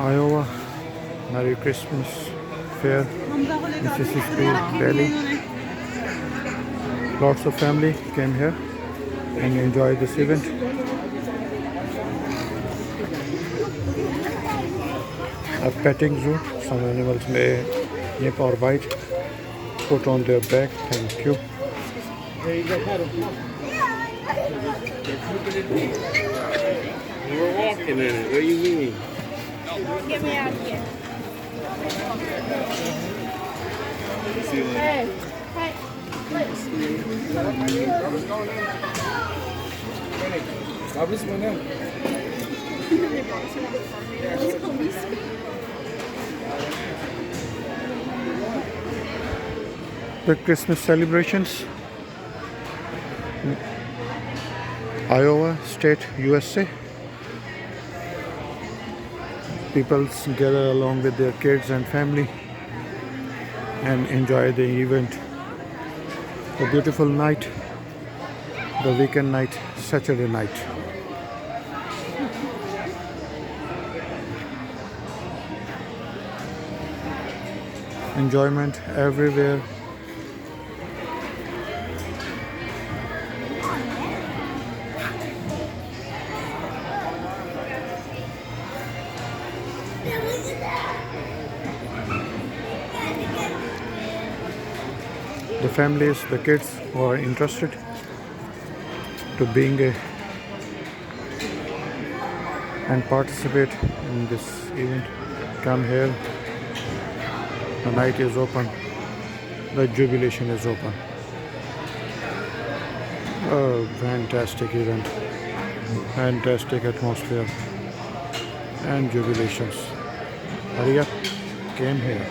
Iowa, Merry Christmas Fair, Mississippi, Delhi. Lots of family came here and enjoyed this event. A petting zoo. Some animals may nip or bite. Put on their back. Thank you. We're walking in it. What do you mean? Get me out of here. Hey. Hey. The Christmas celebrations. Iowa State, USA. People gather along with their kids and family and enjoy the event. A beautiful night, the weekend night, Saturday night. Enjoyment everywhere. The families, the kids who are interested to being and participate in this event, come here. The night is open. The jubilation is open. Oh, fantastic event. Fantastic atmosphere and jubilations. Hurry up, came here.